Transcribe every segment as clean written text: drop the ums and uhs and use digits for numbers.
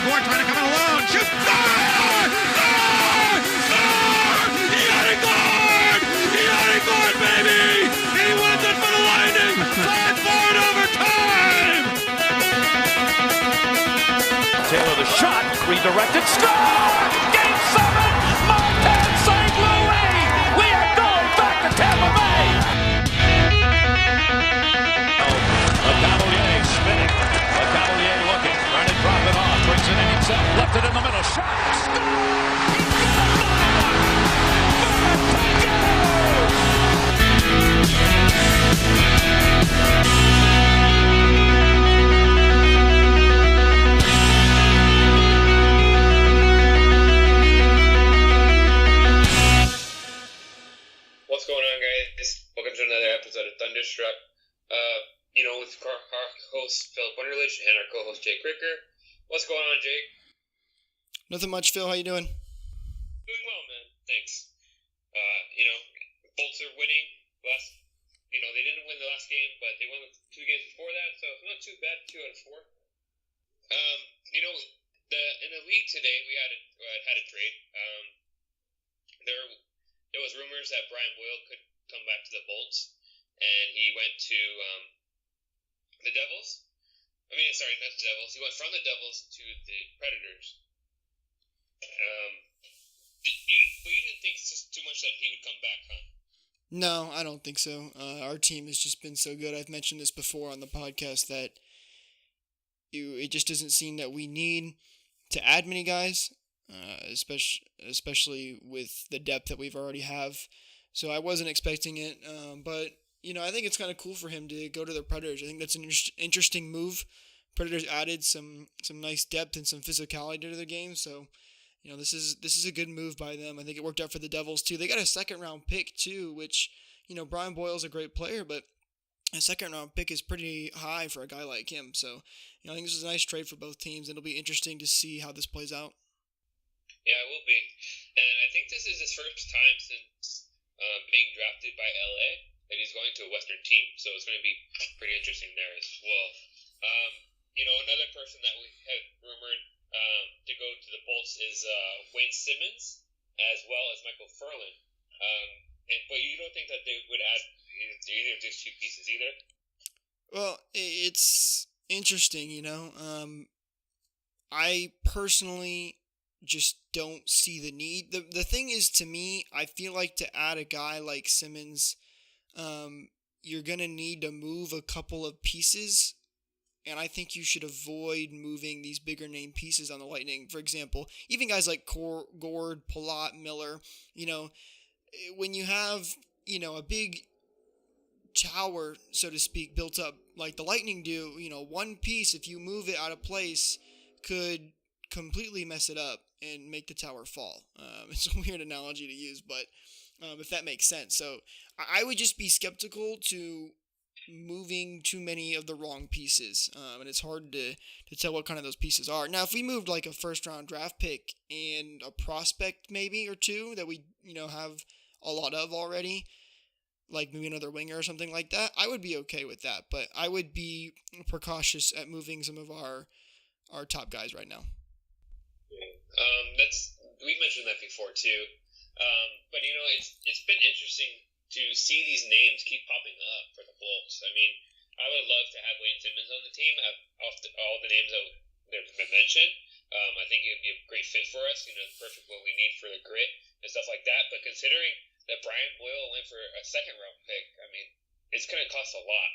Ford trying to come in alone. Shoot! Score! Score! Score! Yannick Ford! Yannick Ford, baby! He wins it for the Lightning! 5-4 in overtime! Taylor the shot, redirected, score! Game 7, Montana St. Louis! We are going back to Tampa Bay! A Cavalier spinning, a Cavalier looking, trying to drop it off, brings it in himself, left it in the middle, shot, score! What's going on, guys? Welcome to another episode of Thunderstruck. With our host Philip Wunderlich and our co-host Jake Ricker. What's going on, Jake? Nothing much, Phil. How you doing? Doing well, man. Thanks. Bolts are winning. They didn't win the last game, but they won the 2 games before that, so not too bad. 2 out of 4. In the league today, we had a trade. There was rumors that Brian Boyle could come back to the Bolts, and he went to the Devils. Not the Devils. He went from the Devils to the Predators. But you didn't think too much that he would come back, huh? No, I don't think so. Our team has just been so good. I've mentioned this before on the podcast that it just doesn't seem that we need to add many guys, especially with the depth that we've already have. So I wasn't expecting it, but I think it's kind of cool for him to go to the Predators. I think that's an interesting move. Predators added some nice depth and some physicality to their game, so this is a good move by them. I think it worked out for the Devils too. They got a 2nd-round pick too, which Brian Boyle's a great player, but a 2nd-round pick is pretty high for a guy like him. So I think this is a nice trade for both teams. It'll be interesting to see how this plays out. Yeah, it will be, and I think this is his first time since being drafted by LA that he's going to a Western team. So it's going to be pretty interesting there as well. Another person that we have rumored to go to the Bolts is Wayne Simmons, as well as Michael Furlan. But you don't think that they would add either of these 2 pieces either? Well, it's interesting, I personally just don't see the need. The thing is, to me, I feel like to add a guy like Simmons, you're going to need to move a couple of pieces. And I think you should avoid moving these bigger name pieces on the Lightning. For example, even guys like Gord, Palat, Miller, when you have, a big tower, so to speak, built up like the Lightning do, one piece, if you move it out of place, could completely mess it up and make the tower fall. It's a weird analogy to use, but if that makes sense. So I would just be skeptical to moving too many of the wrong pieces, and it's hard to tell what kind of those pieces are. Now, if we moved like a 1st-round draft pick and a prospect maybe or 2 that we have a lot of already, like maybe another winger or something like that, I would be okay with that. But I would be precautious at moving some of our top guys right now. We've mentioned that before too, but it's been interesting to see these names keep popping up for the Bolts. I mean, I would love to have Wayne Simmons on the team. Off all the names that have been mentioned, I think it would be a great fit for us. Perfect what we need for the grit and stuff like that. But considering that Brian Boyle went for a 2nd-round pick, I mean, it's going to cost a lot.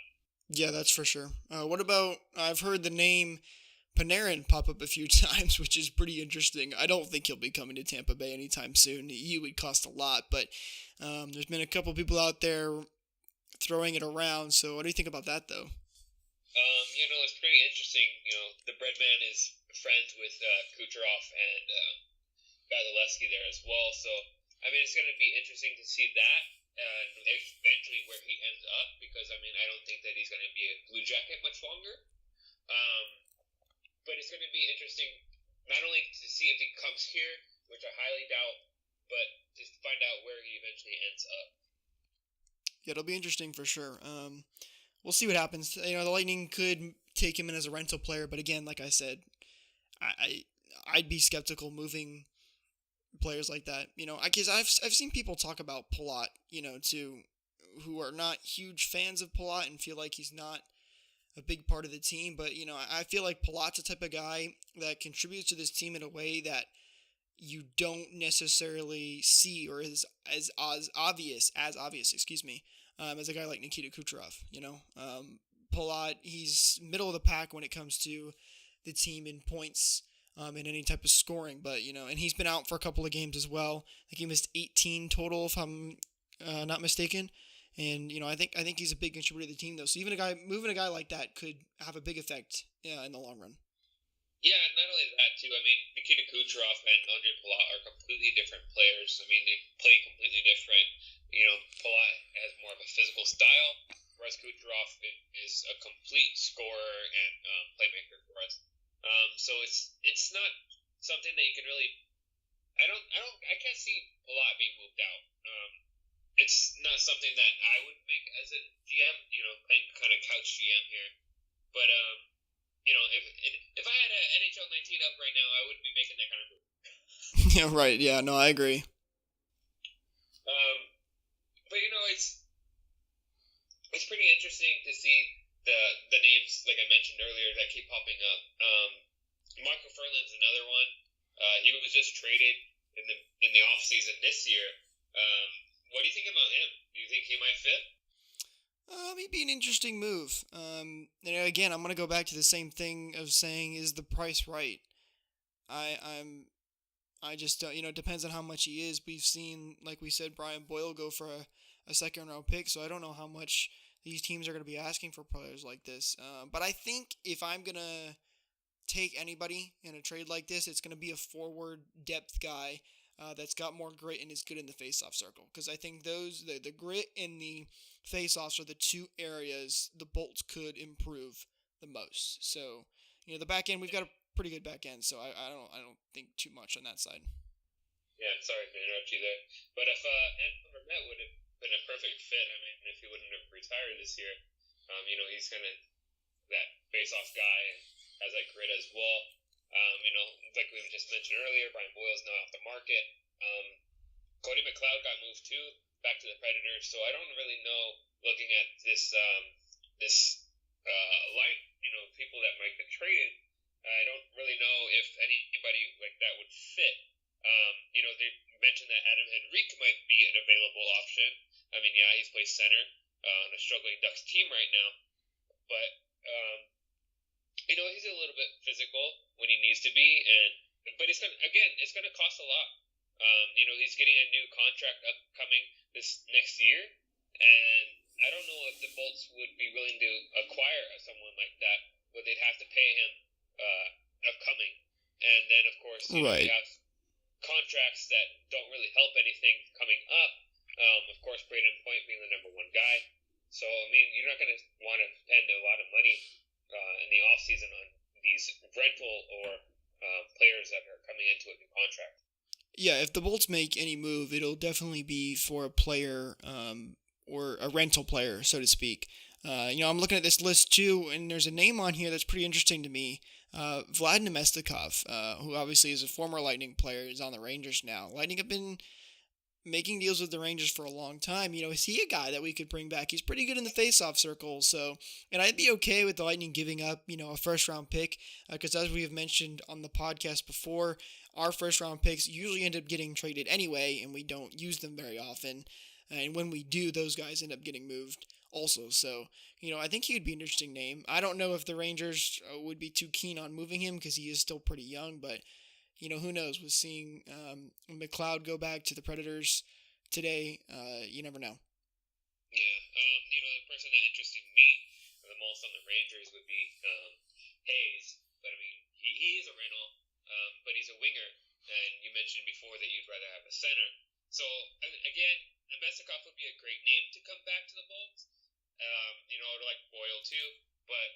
Yeah, that's for sure. What about, I've heard the name Panarin pop up a few times, which is pretty interesting. I don't think he'll be coming to Tampa Bay anytime soon. He would cost a lot, but there's been a couple people out there throwing it around. So what do you think about that, though? It's pretty interesting. The Breadman is friends with Kucherov and Vasilevsky there as well. So, I mean, it's going to be interesting to see that and eventually where he ends up because, I don't think that he's going to be a Blue Jacket much longer. But it's going to be interesting not only to see if he comes here, which I highly doubt, but just to find out where he eventually ends up. Yeah, it'll be interesting for sure. We'll see what happens. The Lightning could take him in as a rental player, but again, like I said, I'd be skeptical moving players like that. Because I've seen people talk about Palat, too, who are not huge fans of Palat and feel like he's not a big part of the team. But, I feel like Palat's the type of guy that contributes to this team in a way that you don't necessarily see or is as obvious, as a guy like Nikita Kucherov. Palat, he's middle of the pack when it comes to the team in points in any type of scoring. But, and he's been out for a couple of games as well. I think he missed 18 total, if I'm not mistaken. And, I think he's a big contributor to the team, though. So even moving a guy like that could have a big effect in the long run. Yeah, and not only that, too. I mean, Nikita Kucherov and Andre Palat are completely different players. I mean, they play completely different. Palat has more of a physical style, whereas Kucherov is a complete scorer and playmaker for us. So it's not something that you can really. I can't see Palat being moved out. It's not something that I would make as a GM. Playing kind of couch GM here, but if I had an NHL 19 up right now, I wouldn't be making that kind of move. Yeah, right. Yeah, no, I agree. But it's pretty interesting to see the names, like I mentioned earlier, that keep popping up. Marco Furlan's another one. He was just traded in the off season this year. What do you think about him? Do you think he might fit? He'd be an interesting move. Again, I'm gonna go back to the same thing of saying, is the price right? I just don't, it depends on how much he is. We've seen, like we said, Brian Boyle go for a second round pick, so I don't know how much these teams are gonna be asking for players like this. But I think if I'm gonna take anybody in a trade like this, it's gonna be a forward depth guy. That's got more grit and is good in the face-off circle. Because I think the grit and the face-offs are the two areas the Bolts could improve the most. So, the back end, we've got a pretty good back end. So I don't think too much on that side. Yeah, sorry to interrupt you there. But if Anton Vermette would have been a perfect fit, I mean, if he wouldn't have retired this year, he's kind of that face-off guy and has that grit as well. Like we just mentioned earlier, Brian Boyle's not off the market. Cody McLeod got moved too, back to the Predators. So I don't really know, looking at this line, people that might get traded, I don't really know if anybody like that would fit. They mentioned that Adam Henrique might be an available option. I mean, yeah, he's played center on a struggling Ducks team right now, but he's a little bit physical when he needs to be, but it's gonna cost a lot. He's getting a new contract upcoming this next year, and I don't know if the Bolts would be willing to acquire someone like that, but they'd have to pay him upcoming, and then of course right. You have contracts that don't really help anything coming up. Of course, Braden Point being the number one guy, so I mean you're not gonna want to spend a lot of money in the off season on these rental or players that are coming into a new contract. Yeah, if the Bolts make any move, it'll definitely be for a player or a rental player, so to speak. I'm looking at this list too, and there's a name on here that's pretty interesting to me. Vlad Nemestikov, who obviously is a former Lightning player, is on the Rangers now. Lightning have been making deals with the Rangers for a long time. Is he a guy that we could bring back? He's pretty good in the face-off circle. So, and I'd be okay with the Lightning giving up, a first-round pick, because as we have mentioned on the podcast before, our first-round picks usually end up getting traded anyway, and we don't use them very often. And when we do, those guys end up getting moved also. So, I think he would be an interesting name. I don't know if the Rangers would be too keen on moving him because he is still pretty young, but who knows? With seeing McLeod go back to the Predators today, you never know. Yeah, the person that interested me the most on the Rangers would be Hayes, but I mean, he is a rental, but he's a winger, and you mentioned before that you'd rather have a center. So, again, Nemestikov would be a great name to come back to the Bolts. I'd like Boyle too, but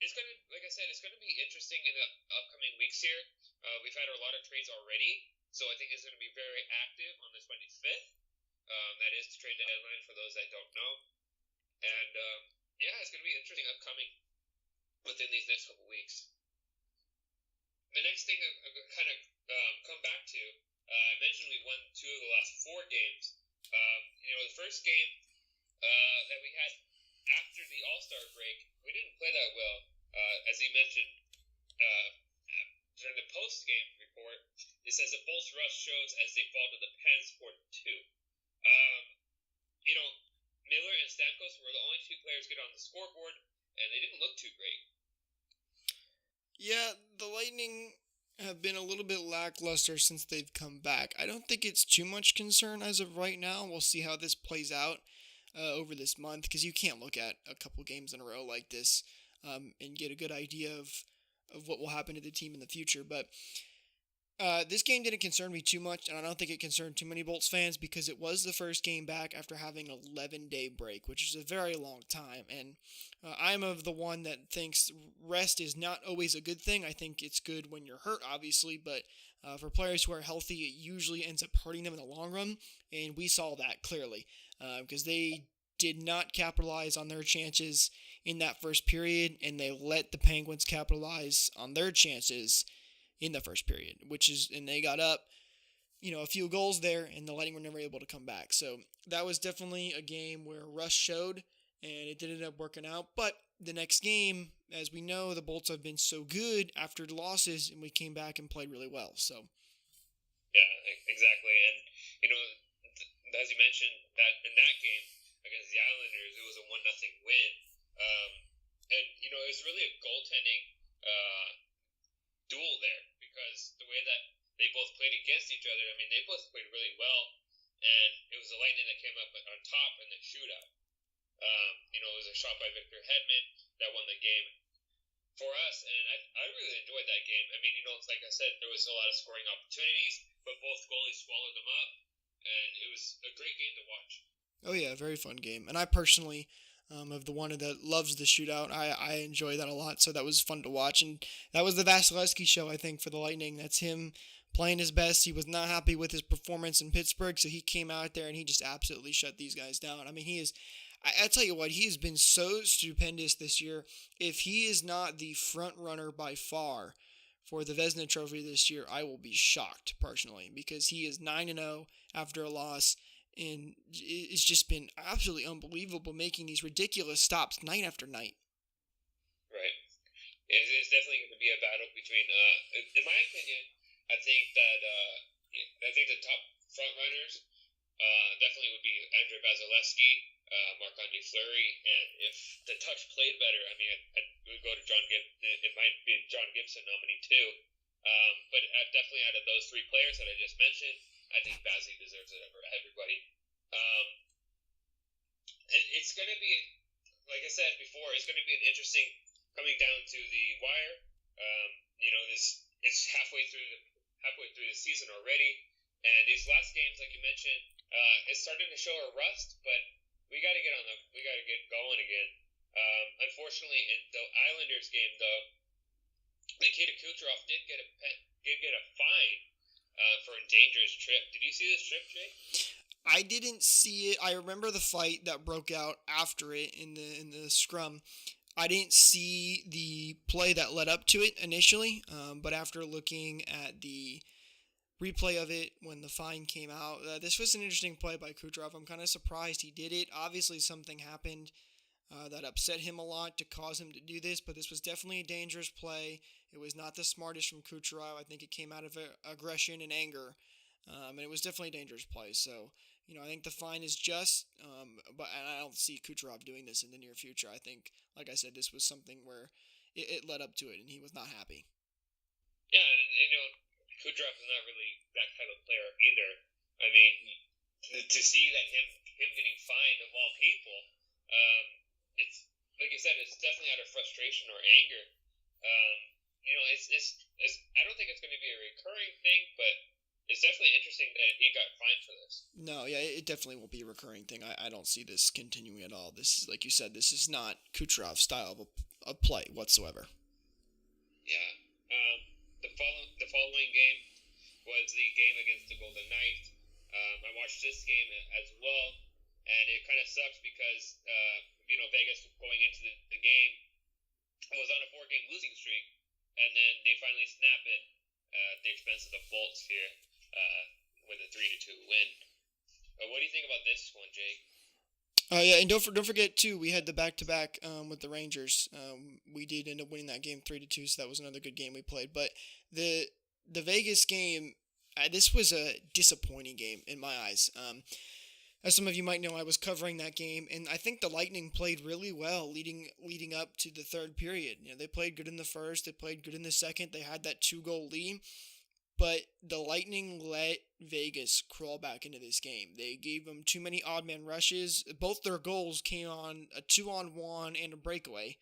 it's gonna, like I said, it's gonna be interesting in the upcoming weeks here. We've had a lot of trades already, so I think it's gonna be very active on the 25th. That is the trade deadline for those that don't know, and it's gonna be interesting upcoming within these next couple weeks. the next thing I'm going to kind of come back to, I mentioned we won 2 of the last 4 games. The first game that we had after the All-Star break, we didn't play that well. As he mentioned during the post-game report, it says the Bolts rush shows as they fall to the pen, scored 2. Miller and Stamkos were the only 2 players get on the scoreboard, and they didn't look too great. Yeah, the Lightning have been a little bit lackluster since they've come back. I don't think it's too much concern as of right now. We'll see how this plays out over this month, because you can't look at a couple games in a row like this and get a good idea of what will happen to the team in the future. But this game didn't concern me too much, and I don't think it concerned too many Bolts fans because it was the first game back after having an 11-day break, which is a very long time. And I'm of the one that thinks rest is not always a good thing. I think it's good when you're hurt, obviously, but for players who are healthy, it usually ends up hurting them in the long run, and we saw that clearly because they did not capitalize on their chances in that first period, and they let the Penguins capitalize on their chances in the first period, and they got up, a few goals there, and the Lightning were never able to come back. So that was definitely a game where rust showed, and it did end up working out. But the next game, as we know, the Bolts have been so good after the losses, and we came back and played really well. So yeah, exactly. And as you mentioned, that in that game against the Islanders, it was a 1-0 win. It was really a goaltending duel there, because the way that they both played against each other, they both played really well, and it was the Lightning that came up on top in the shootout. It was a shot by Victor Hedman that won the game for us, and I really enjoyed that game. Like I said, there was a lot of scoring opportunities, but both goalies swallowed them up, and it was a great game to watch. Oh yeah, very fun game. And I personally of the one that loves the shootout. I enjoy that a lot, so that was fun to watch. And that was the Vasilevsky show, I think, for the Lightning. That's him playing his best. He was not happy with his performance in Pittsburgh, so he came out there and he just absolutely shut these guys down. He is... I tell you what, he has been so stupendous this year. If he is not the front runner by far for the Vezina Trophy this year, I will be shocked, personally, because he is 9-0 after a loss, and it's just been absolutely unbelievable, making these ridiculous stops night after night. Right. It's definitely going to be a battle between, in my opinion, I think the top front runners definitely would be Andrei Vasilevsky, Marc-Andre Fleury, and if the touch played better, I would go to John Gibson. It might be John Gibson nominee too. But definitely out of those 3 players that I just mentioned, I think Bazzi deserves it over everybody. It's going to be, like I said before, it's going to be an interesting coming down to the wire. It's halfway through the season already, and these last games, like you mentioned, it's starting to show a rust, but we got to get going again. Unfortunately, in the Islanders game, though, Nikita Kucherov did get a fine for a dangerous trip. Did you see this trip, Jay? I didn't see it. I remember the fight that broke out after it in the scrum. I didn't see the play that led up to it initially, but after looking at the replay of it when the fine came out, this was an interesting play by Kucherov. I'm kind of surprised he did it. Obviously, something happened that upset him a lot to cause him to do this, but this was definitely a dangerous play. It was not the smartest from Kucherov. I think it came out of aggression and anger, and it was definitely a dangerous play. So, I think the fine is just, but I don't see Kucherov doing this in the near future. I think, like I said, this was something where it led up to it, and he was not happy. Yeah, and Kucherov is not really that type of player either. To see that him getting fined of all people, it's like you said, it's definitely out of frustration or anger. It's I don't think it's going to be a recurring thing, but it's definitely interesting that he got fined for this. No, yeah, it definitely won't be a recurring thing. I don't see this continuing at all. This is, like you said, this is not Kucherov's style of play whatsoever. Yeah. The following game was the game against the Golden Knights. I watched this game as well, and it kind of sucks because Vegas going into the game was on a 4-game losing streak, and then they finally snap it at the expense of the Bolts here with a 3-2 win. What do you think about this one, Jake? Yeah, and don't forget too, we had the back-to-back with the Rangers. We did end up winning that game 3-2, so that was another good game we played. But the Vegas game, this was a disappointing game in my eyes. As some of you might know, I was covering that game, and I think the Lightning played really well leading up to the third period. They played good in the first, they played good in the second, they had that 2-goal lead, but the Lightning let Vegas crawl back into this game. They gave them too many odd man rushes. Both their goals came on a 2-on-1 and a breakaway.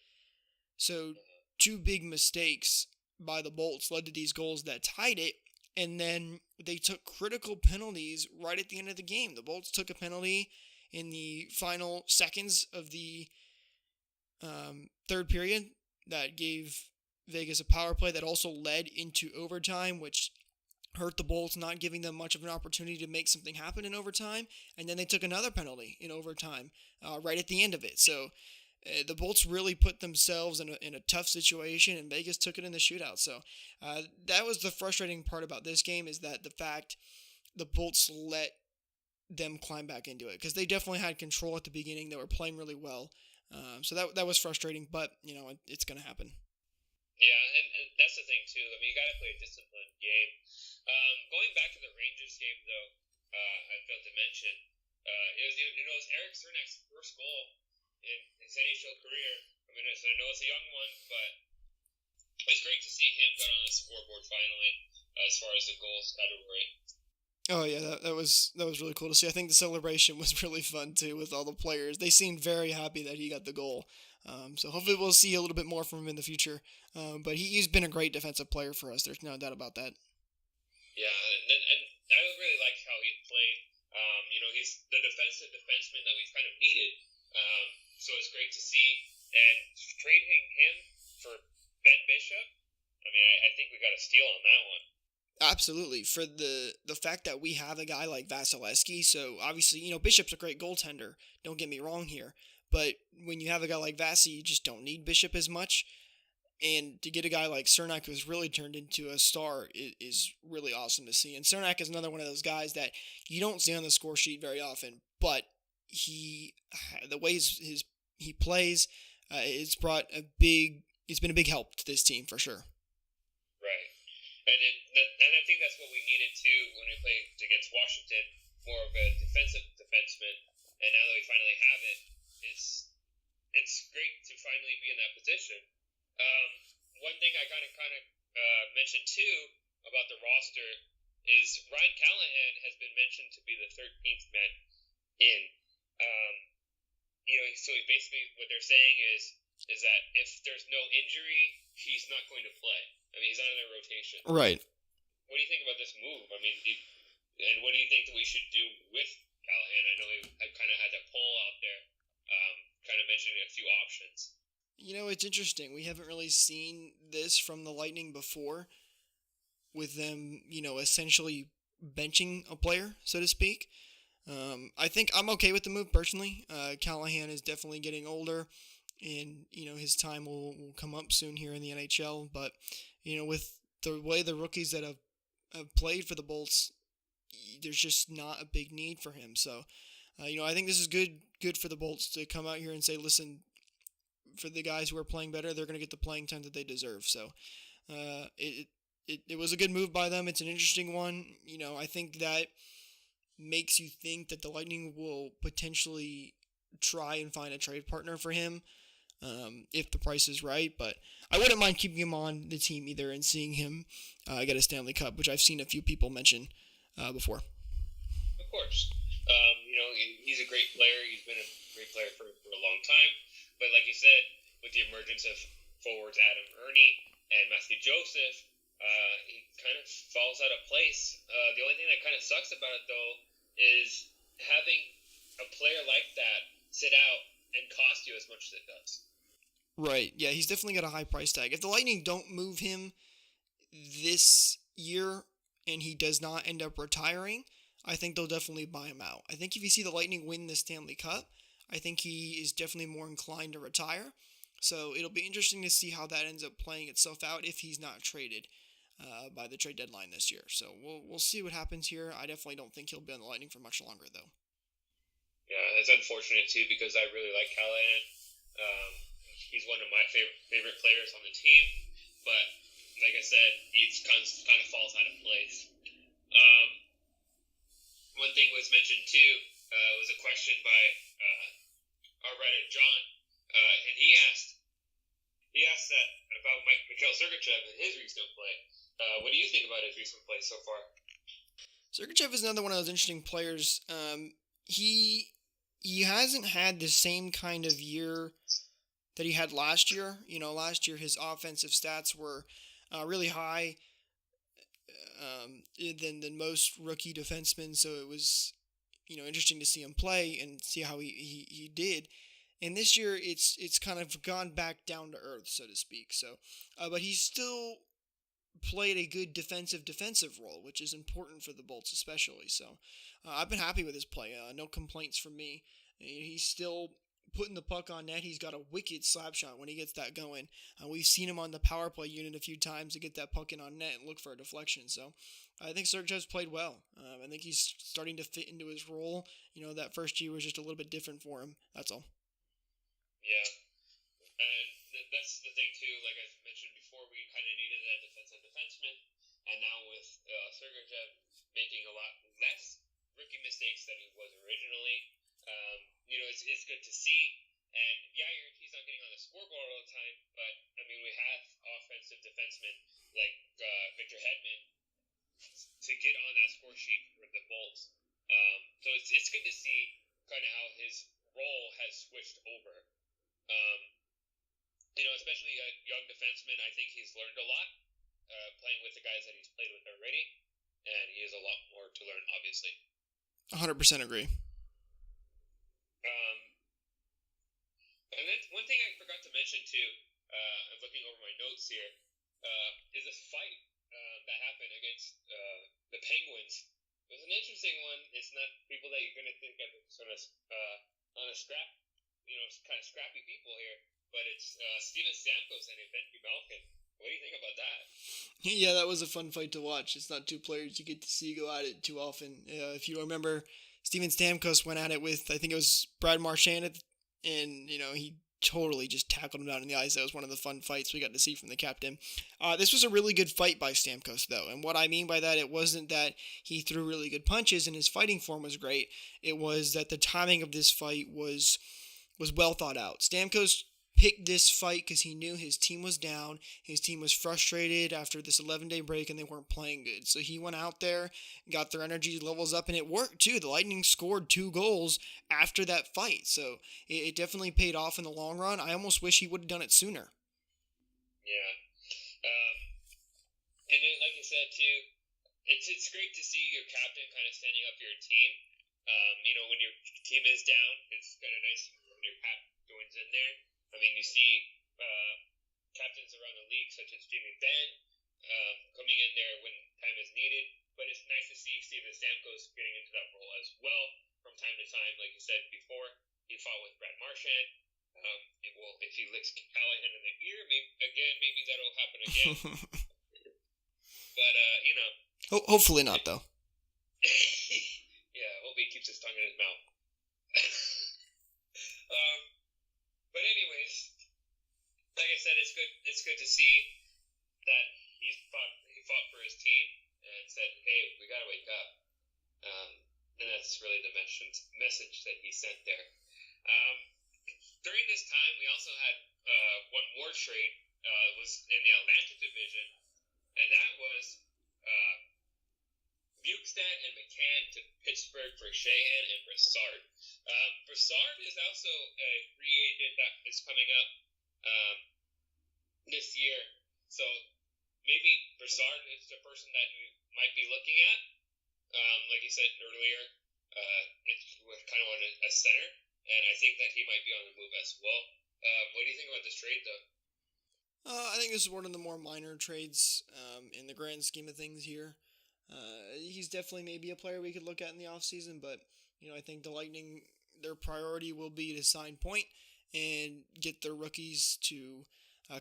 So 2 big mistakes by the Bolts led to these goals that tied it. And then they took critical penalties right at the end of the game. The Bolts took a penalty in the final seconds of the third period that gave Vegas a power play that also led into overtime, which hurt the Bolts, not giving them much of an opportunity to make something happen in overtime. And then they took another penalty in overtime right at the end of it. So the Bolts really put themselves in a tough situation, and Vegas took it in the shootout. So that was the frustrating part about this game, is that the fact the Bolts let them climb back into it, because they definitely had control at the beginning. They were playing really well. So that was frustrating, but it's going to happen. Yeah, and that's the thing too. I mean, you got to play a disciplined game. Going back to the Rangers game, though, I failed to mention it was Eric Cernak's first goal in his NHL career. I mean, I know it's a young one, but it's great to see him get on the scoreboard finally, as far as the goals category. Oh yeah, that was really cool to see. I think the celebration was really fun too with all the players. They seemed very happy that he got the goal. So hopefully we'll see a little bit more from him in the future. But he's been a great defensive player for us. There's no doubt about that. Yeah, and I really like how he played. He's the defensive defenseman that we've kind of needed. So it's great to see. And trading him for Ben Bishop, I mean, I think we got a steal on that one. Absolutely. For the fact that we have a guy like Vasilevsky, so obviously, Bishop's a great goaltender. Don't get me wrong here. But when you have a guy like Vasi, you just don't need Bishop as much. And to get a guy like Cernak, who's really turned into a star, is really awesome to see. And Cernak is another one of those guys that you don't see on the score sheet very often, but the way he plays, it's been a big help to this team for sure. Right, and I think that's what we needed too when we played against Washington, more of a defensive defenseman. And now that we finally have it, it's great to finally be in that position. One thing I kind of mentioned too about the roster is Ryan Callahan has been mentioned to be the 13th man in. So basically what they're saying is that if there's no injury, he's not going to play. I mean, he's not in their rotation. Right. What do you think about this move? I mean, and what do you think that we should do with Callahan? I know I kind of had that poll out there, kind of mentioning a few options. It's interesting. We haven't really seen this from the Lightning before, with them, essentially benching a player, so to speak. I think I'm okay with the move personally. Callahan is definitely getting older, and his time will come up soon here in the NHL. But with the way the rookies that have played for the Bolts, there's just not a big need for him. So, I think this is good for the Bolts to come out here and say, listen, for the guys who are playing better, they're going to get the playing time that they deserve. So, it was a good move by them. It's an interesting one. I think that makes you think that the Lightning will potentially try and find a trade partner for him if the price is right. But I wouldn't mind keeping him on the team either and seeing him get a Stanley Cup, which I've seen a few people mention before. Of course. He's a great player. He's been a great player for a long time. But like you said, with the emergence of forwards Adam Ernie and Matthew Joseph, he kind of falls out of place. The only thing that kind of sucks about it, though, is having a player like that sit out and cost you as much as it does. Right. Yeah, he's definitely got a high price tag. If the Lightning don't move him this year and he does not end up retiring, I think they'll definitely buy him out. I think if you see the Lightning win the Stanley Cup, I think he is definitely more inclined to retire. So it'll be interesting to see how that ends up playing itself out if he's not traded by the trade deadline this year. So we'll see what happens here. I definitely don't think he'll be on the Lightning for much longer, though. Yeah, that's unfortunate too because I really like Callahan. He's one of my favorite players on the team, but like I said, he kind of falls out of place. One thing was mentioned too was a question by our writer John, and he asked that about Mikhail Sergachev and his recent play. What do you think about his recent play so far? Sergachev is another one of those interesting players. He hasn't had the same kind of year that he had last year. Last year his offensive stats were really high than most rookie defensemen. So it was interesting to see him play and see how he did. And this year it's kind of gone back down to earth, so to speak. So, but he's still played a good defensive role, which is important for the Bolts especially. So I've been happy with his play. No complaints from me. He's still putting the puck on net. He's got a wicked slap shot when he gets that going. We've seen him on the power play unit a few times to get that puck in on net and look for a deflection. So I think Sergechev's played well. I think he's starting to fit into his role. That first year was just a little bit different for him. That's all. Yeah. And that's the thing, too. Like I mentioned before, we kind of needed a defenseman. And now with Sergachev making a lot less rookie mistakes than he was originally, it's good to see. And, yeah, he's not getting on the scoreboard all the time. But, I mean, we have offensive defensemen like Victor Hedman to get on that score sheet for the Bolts. So it's good to see kind of how his role has switched over. Especially a young defenseman, I think he's learned a lot playing with the guys that he's played with already, and he has a lot more to learn, obviously. 100% agree. And then one thing I forgot to mention, too, I'm looking over my notes here, is a fight that happened against the Penguins. It was an interesting one. It's not people that you're going to think of sort of on a scrap, kind of scrappy people here. But it's Steven Stamkos and Evgeny Malkin. What do you think about that? Yeah, that was a fun fight to watch. It's not two players you get to see go at it too often. If you remember, Steven Stamkos went at it with, I think it was Brad Marchand, and he totally just tackled him down in the ice. That was one of the fun fights we got to see from the captain. This was a really good fight by Stamkos, though. And what I mean by that, it wasn't that he threw really good punches and his fighting form was great. It was that the timing of this fight was well thought out. Stamkos picked this fight because he knew his team was down. His team was frustrated after this 11-day break and they weren't playing good. So he went out there, got their energy levels up, and it worked too. The Lightning scored 2 goals after that fight. So it definitely paid off in the long run. I almost wish he would have done it sooner. Yeah. And then, like you said too, it's great to see your captain kind of standing up for your team. When your team is down, it's kind of nice when your captain joins in there. I mean, you see captains around the league, such as Jimmy Benn, coming in there when time is needed. But it's nice to see Steven Stamkos getting into that role as well from time to time. Like you said before, he fought with Brad Marchand. If he licks Callahan in the ear, maybe that'll happen again. But, Hopefully not, though. Yeah, I hope he keeps his tongue in his mouth. But anyways, like I said, it's good to see that he fought for his team and said, hey, we gotta wake up. And that's really the message that he sent there. During this time, we also had one more trade was in the Atlantic Division, and that was Bukestad and McCann to Pittsburgh for Sheahan and Brassard. Brassard is also a free agent that is coming up this year, so maybe Brassard is the person that you might be looking at. Like you said earlier, it's kind of on a center, and I think that he might be on the move as well. What do you think about this trade, though? I think this is one of the more minor trades in the grand scheme of things here. He's definitely maybe a player we could look at in the offseason, but I think the Lightning, their priority will be to sign Point and get their rookies to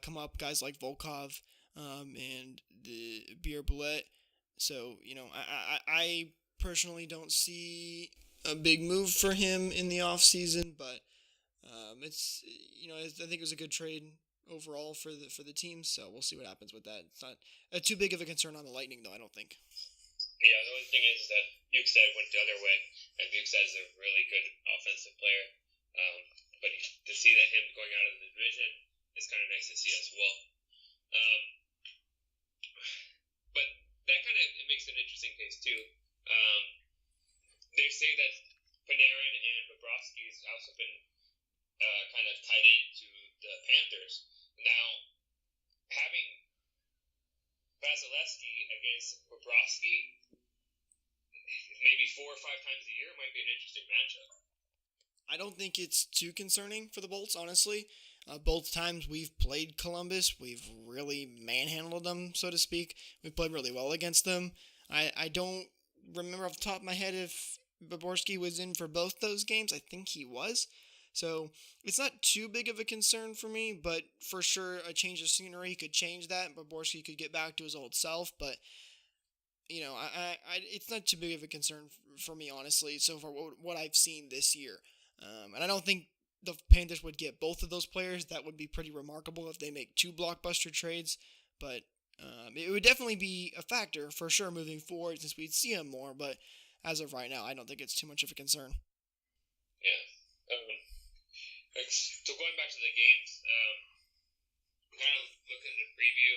come up, guys like Volkov and the Beer Bullet. So, I personally don't see a big move for him in the offseason, but it's, I think it was a good trade overall for the team, so we'll see what happens with that. It's not too big of a concern on the Lightning, though, I don't think. Yeah, the only thing is that Bukestad went the other way, and Bukestad is a really good offensive player. But to see that him going out of the division is kind of nice to see as well. But that kind of makes an interesting case too. They say that Panarin and Bobrovsky has also been kind of tied into the Panthers. Now, having Vasilevsky against Bobrovsky maybe 4 or 5 times a year might be an interesting matchup. I don't think it's too concerning for the Bolts, honestly. Both times we've played Columbus, we've really manhandled them, so to speak. We played really well against them. I don't remember off the top of my head if Bobrovsky was in for both those games. I think he was. So it's not too big of a concern for me, but for sure a change of scenery could change that. Bobrovsky could get back to his old self, but it's not too big of a concern for me, honestly, so far what I've seen this year. And I don't think the Panthers would get both of those players. That would be pretty remarkable if they make 2 blockbuster trades, but it would definitely be a factor for sure moving forward since we'd see him more, but as of right now, I don't think it's too much of a concern. Yeah. So going back to the games, kind of looking at the preview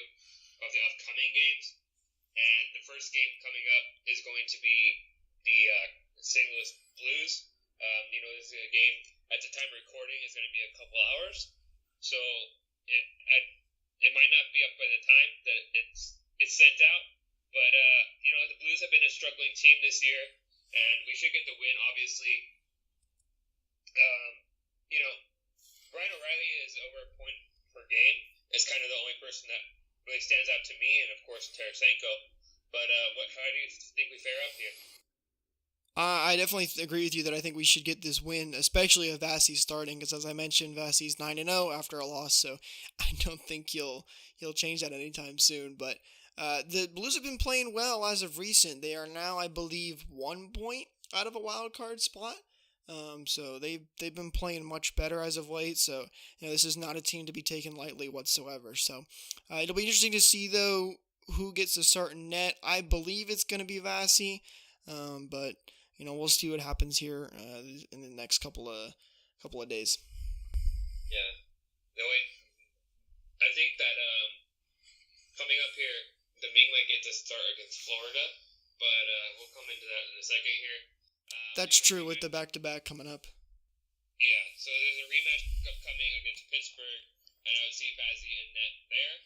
of the upcoming games. And the first game coming up is going to be the St. Louis Blues. This is a game, at the time of recording, is going to be a couple hours. So it might not be up by the time that it's sent out. But, the Blues have been a struggling team this year. And we should get the win, obviously. Brian O'Reilly is over a point per game. It's kind of the only person that really stands out to me, and of course Tarasenko. But how do you think we fare up here? I definitely agree with you that I think we should get this win, especially if Vasi's starting, because as I mentioned, Vasi's 9-0 after a loss, so I don't think he'll change that anytime soon. But the Blues have been playing well as of recent. They are now, I believe, 1 point out of a wild card spot. So they've been playing much better as of late. So this is not a team to be taken lightly whatsoever. So it'll be interesting to see though who gets the start in net. I believe it's going to be Vasi, but we'll see what happens here in the next couple of days. Yeah, I think that coming up here, the Ming might get to start against Florida, but we'll come into that in a second here. That's true with the back-to-back coming up. Yeah, so there's a rematch upcoming against Pittsburgh, and I would see Vasi in net there.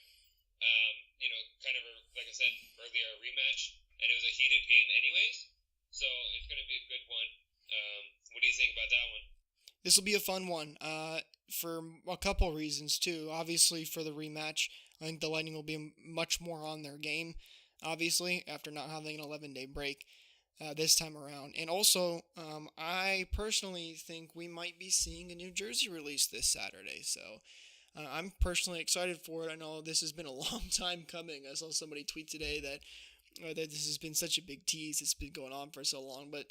Kind of like I said earlier, a rematch, and it was a heated game anyways, so it's going to be a good one. What do you think about that one? This will be a fun one for a couple reasons, too. Obviously, for the rematch, I think the Lightning will be much more on their game, obviously, after not having an 11-day break. This time around. And also, I personally think we might be seeing a new jersey release this Saturday. So I'm personally excited for it. I know this has been a long time coming. I saw somebody tweet today that this has been such a big tease. It's been going on for so long. But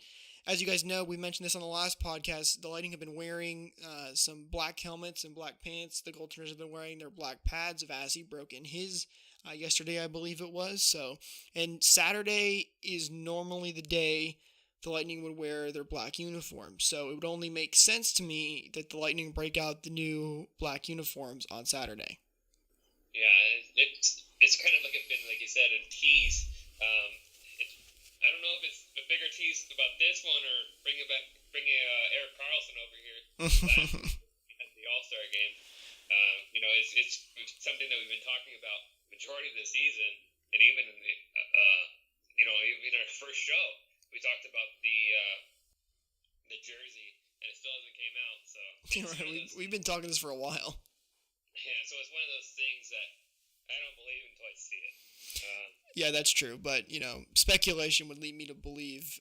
as you guys know, we mentioned this on the last podcast. The Lightning have been wearing some black helmets and black pants. The goaltenders have been wearing their black pads. Vasi broke in his yesterday, I believe it was. So, and Saturday is normally the day the Lightning would wear their black uniforms. So it would only make sense to me that the Lightning break out the new black uniforms on Saturday. Yeah, it's kind of been like you said, a tease. I don't know if it's a bigger tease about this one or bringing Erik Karlsson over here at the All-Star game. It's something that we've been talking about majority of the season, and even in the even our first show, we talked about the jersey, and it still hasn't came out. So we've been talking this for a while. Yeah, so it's one of those things that I don't believe until I see it. Yeah, that's true. But, speculation would lead me to believe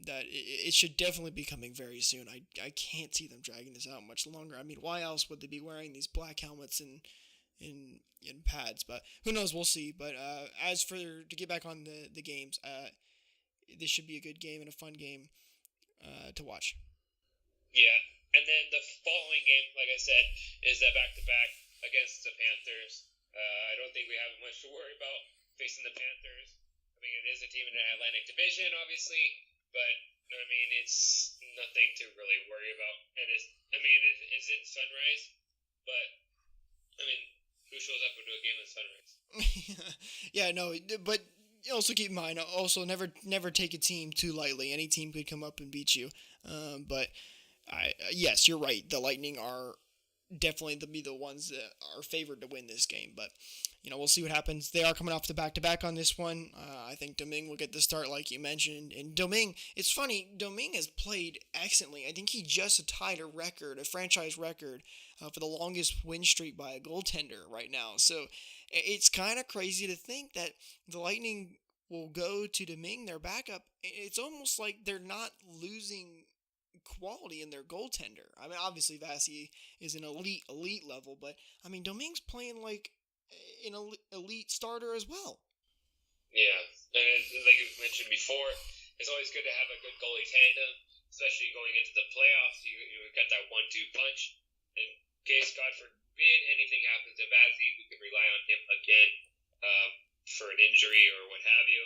that it should definitely be coming very soon. I can't see them dragging this out much longer. I mean, why else would they be wearing these black helmets in pads? But who knows? We'll see. But as for to get back on the games, this should be a good game and a fun game to watch. Yeah, and then the following game, like I said, is that back-to-back against the Panthers. I don't think we have much to worry about facing the Panthers. I mean, it is a team in the Atlantic Division, obviously, but I mean, it's nothing to really worry about. And it's in Sunrise, but I mean, who shows up into a game in Sunrise? Yeah, no, but also keep in mind, also never take a team too lightly. Any team could come up and beat you. But yes, you're right. The Lightning are definitely to be the ones that are favored to win this game. But, we'll see what happens. They are coming off the back-to-back on this one. I think Domingue will get the start like you mentioned. And Domingue, it's funny, Domingue has played excellently. I think he just tied a franchise record for the longest win streak by a goaltender right now. So it's kind of crazy to think that the Lightning will go to Domingue, their backup. It's almost like they're not losing quality in their goaltender. I mean, obviously Vasi is an elite level, but I mean Domingue's playing like an elite starter as well. Yeah, and like you mentioned before, it's always good to have a good goalie tandem, especially going into the playoffs. You got that 1-2 punch. In case, God forbid, anything happens to Vasi, we can rely on him again for an injury or what have you.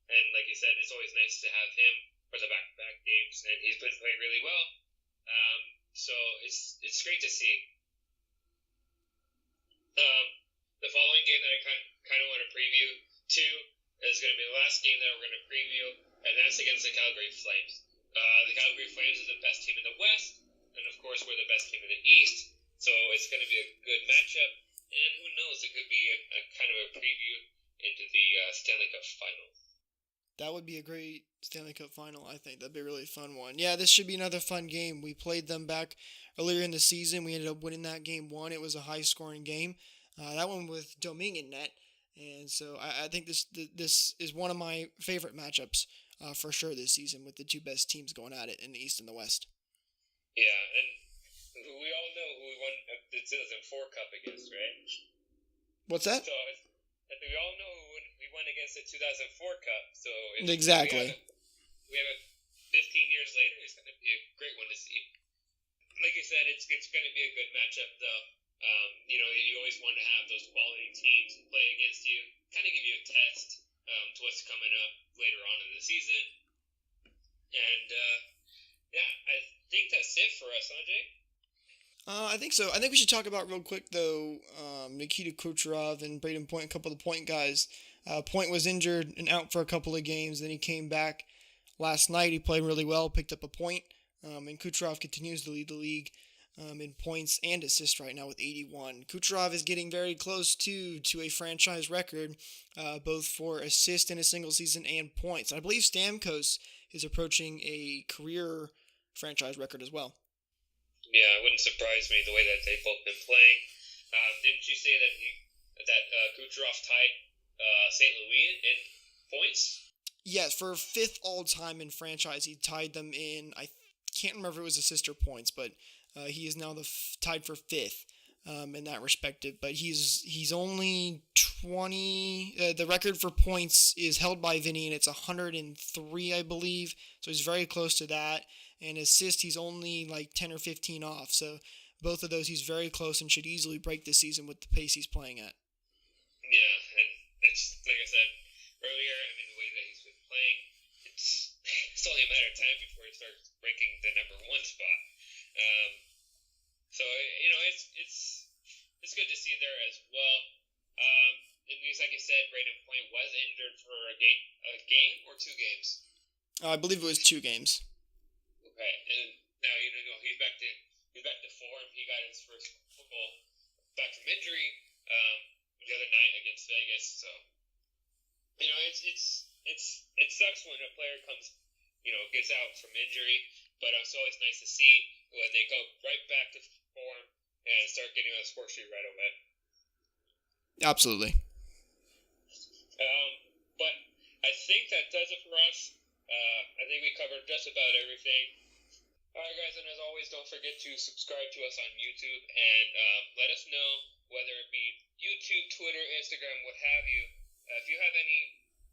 And like you said, it's always nice to have him for the back-to-back games, and he's been playing really well. So it's great to see. The following game that I kind of want to preview too is going to be the last game that we're going to preview, and that's against the Calgary Flames. The Calgary Flames is the best team in the West, and of course we're the best team in the East. So it's going to be a good matchup, and who knows, it could be a kind of a preview into the Stanley Cup Final. That would be a great Stanley Cup final, I think. That'd be a really fun one. Yeah, this should be another fun game. We played them back earlier in the season. We ended up winning that game 1. It was a high-scoring game. That one with Domingue in net. And so I think this is one of my favorite matchups for sure this season, with the two best teams going at it in the East and the West. Yeah, and we all know who we won the 2004 Cup against, right? What's that? So I think we all know who we won against the 2004 Cup. So exactly. We have it 15 years later. It's going to be a great one to see. Like you said, it's going to be a good matchup, though. You always want to have those quality teams play against you, kind of give you a test to what's coming up later on in the season. And I think that's it for us, huh, Jake? I think so. I think we should talk about real quick, though, Nikita Kucherov and Braden Point, a couple of the Point guys. Point was injured and out for a couple of games. Then he came back last night. He played really well, picked up a point. And Kucherov continues to lead the league in points and assists right now with 81. Kucherov is getting very close to a franchise record, both for assists in a single season and points. I believe Stamkos is approaching a career franchise record as well. Yeah, it wouldn't surprise me the way that they've both been playing. Didn't you say that Kucherov tied St. Louis in points? Yes, for 5th all-time in franchise. He tied them in, I can't remember if it was assists or points, but he is now tied for 5th in that respective. But he's only 20. The record for points is held by Vinny, and it's 103, I believe. So he's very close to that. And assist, he's only like 10 or 15 off. So both of those, he's very close and should easily break this season with the pace he's playing at. Yeah, and it's like I said earlier, I mean, the way that he's been playing, it's only a matter of time before he starts breaking the number 1 spot. So it's good to see there as well. And like you said, Braden Point was injured for a game or 2 games. I believe it was 2 games. Okay, and now he's back to form. He got his first football back from injury the other night against Vegas. So it sucks when a player gets out from injury, but it's always nice to see when they go right back to form and start getting on the score sheet right away. Absolutely. I think that does it for us. I think we covered just about everything. All right, guys, and as always, don't forget to subscribe to us on YouTube and let us know, whether it be YouTube, Twitter, Instagram, what have you. If you have any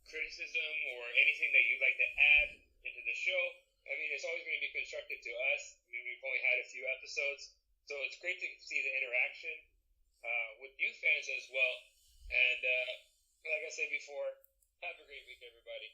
criticism or anything that you'd like to add into the show, I mean, it's always going to be constructive to us. I mean, we've only had a few episodes, so it's great to see the interaction with you fans as well. And like I said before, have a great week, everybody.